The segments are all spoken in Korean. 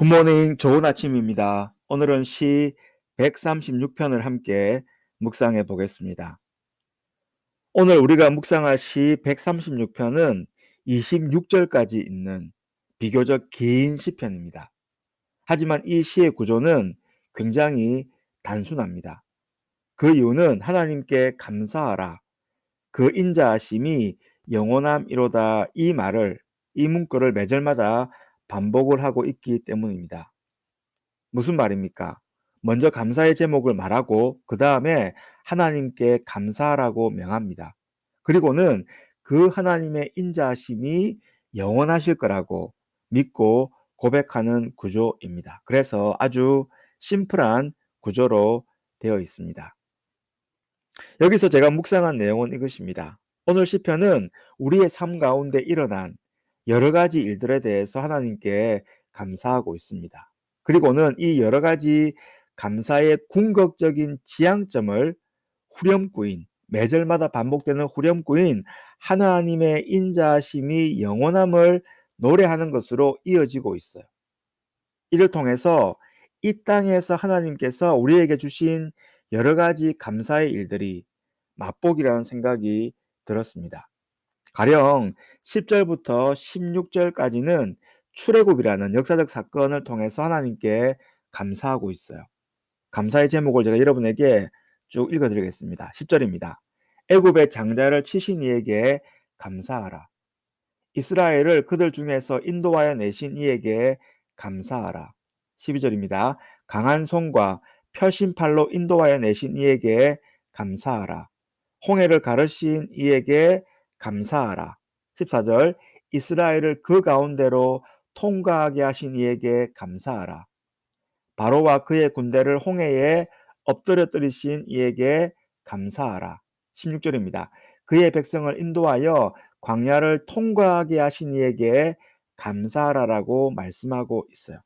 굿모닝, 좋은 아침입니다. 오늘은 시 136편을 함께 묵상해 보겠습니다. 오늘 우리가 묵상할 시 136편은 26절까지 있는 비교적 긴 시편입니다. 하지만 이 시의 구조는 굉장히 단순합니다. 그 이유는 하나님께 감사하라, 그 인자하심이 영원함이로다 이 문구를 매절마다 반복을 하고 있기 때문입니다. 무슨 말입니까? 먼저 감사의 제목을 말하고 그 다음에 하나님께 감사하라고 명합니다. 그리고는 그 하나님의 인자하심이 영원하실 거라고 믿고 고백하는 구조입니다. 그래서 아주 심플한 구조로 되어 있습니다. 여기서 제가 묵상한 내용은 이것입니다. 오늘 시편은 우리의 삶 가운데 일어난 여러 가지 일들에 대해서 하나님께 감사하고 있습니다. 그리고는 이 여러 가지 감사의 궁극적인 지향점을 매절마다 반복되는 후렴구인 하나님의 인자하심이 영원함을 노래하는 것으로 이어지고 있어요. 이를 통해서 이 땅에서 하나님께서 우리에게 주신 여러 가지 감사의 일들이 맛보기라는 생각이 들었습니다. 가령 10절부터 16절까지는 출애굽이라는 역사적 사건을 통해서 하나님께 감사하고 있어요. 감사의 제목을 제가 여러분에게 쭉 읽어드리겠습니다. 10절입니다. 애굽의 장자를 치신 이에게 감사하라. 이스라엘을 그들 중에서 인도하여 내신 이에게 감사하라. 12절입니다. 강한 손과 펴신 팔로 인도하여 내신 이에게 감사하라. 홍해를 가르신 이에게 감사하라. 14절 이스라엘을 그 가운데로 통과하게 하신 이에게 감사하라. 바로와 그의 군대를 홍해에 엎드려뜨리신 이에게 감사하라. 16절입니다. 그의 백성을 인도하여 광야를 통과하게 하신 이에게 감사하라라고 말씀하고 있어요.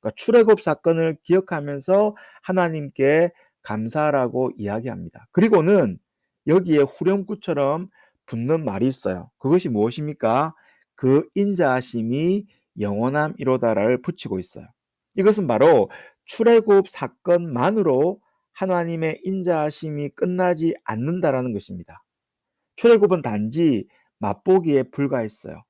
그러니까 출애굽 사건을 기억하면서 하나님께 감사하라고 이야기합니다. 그리고는 여기에 후렴구처럼 붙는 말이 있어요. 그것이 무엇입니까? 그 인자하심이 영원함이로다를 붙이고 있어요. 이것은 바로 출애굽 사건만으로 하나님의 인자하심이 끝나지 않는다라는 것입니다. 출애굽은 단지 맛보기에 불과했어요.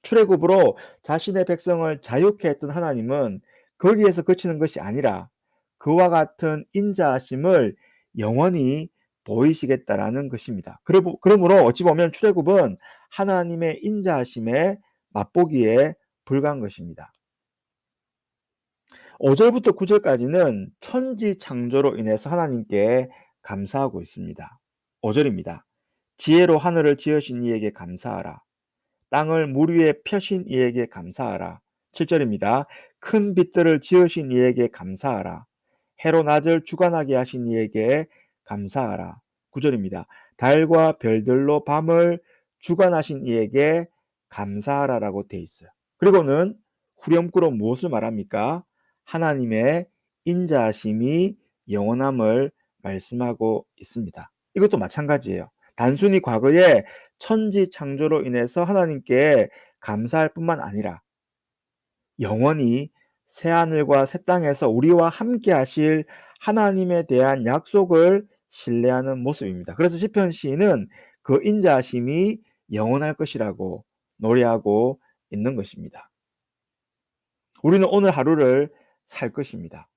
출애굽으로 자신의 백성을 자유케 했던 하나님은 거기에서 그치는 것이 아니라 그와 같은 인자하심을 영원히 보이시겠다라는 것입니다. 그러므로 어찌 보면 출애굽은 하나님의 인자하심에 맛보기에 불과한 것입니다. 5절부터 9절까지는 천지 창조로 인해서 하나님께 감사하고 있습니다. 5절입니다. 지혜로 하늘을 지으신 이에게 감사하라. 땅을 물 위에 펴신 이에게 감사하라. 7절입니다. 큰 빛들을 지으신 이에게 감사하라. 해로 낮을 주관하게 하신 이에게 감사하라. 9절입니다. 달과 별들로 밤을 주관하신 이에게 감사하라라고 되어 있어요. 그리고는 후렴구로 무엇을 말합니까? 하나님의 인자하심이 영원함을 말씀하고 있습니다. 이것도 마찬가지예요. 단순히 과거에 천지 창조로 인해서 하나님께 감사할 뿐만 아니라 영원히 새하늘과 새 땅에서 우리와 함께 하실 하나님에 대한 약속을 신뢰하는 모습입니다. 그래서 시편 시인은 그 인자하심이 영원할 것이라고 노래하고 있는 것입니다. 우리는 오늘 하루를 살 것입니다.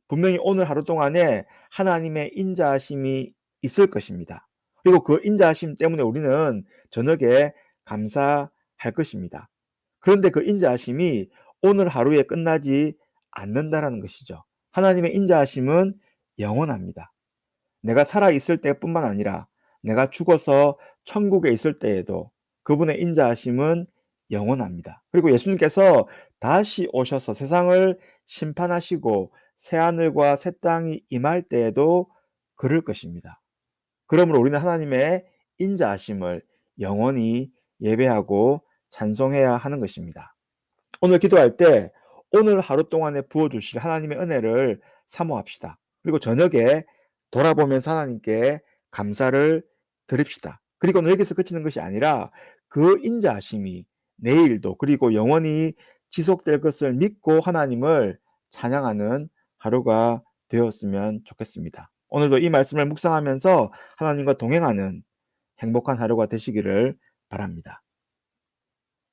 분명히 오늘 하루 동안에 하나님의 인자하심이 있을 것입니다. 그리고 그 인자하심 때문에 우리는 저녁에 감사할 것입니다. 그런데 그 인자하심이 오늘 하루에 끝나지 않는다라는 것이죠. 하나님의 인자하심은 영원합니다. 내가 살아있을 때뿐만 아니라 내가 죽어서 천국에 있을 때에도 그분의 인자하심은 영원합니다. 그리고 예수님께서 다시 오셔서 세상을 심판하시고 새하늘과 새 땅이 임할 때에도 그럴 것입니다. 그러므로 우리는 하나님의 인자하심을 영원히 예배하고 찬송해야 하는 것입니다. 오늘 기도할 때 오늘 하루 동안에 부어주실 하나님의 은혜를 사모합시다. 그리고 저녁에 돌아보면서 하나님께 감사를 드립시다. 그리고 여기서 그치는 것이 아니라 그 인자하심이 내일도 그리고 영원히 지속될 것을 믿고 하나님을 찬양하는 하루가 되었으면 좋겠습니다. 오늘도 이 말씀을 묵상하면서 하나님과 동행하는 행복한 하루가 되시기를 바랍니다.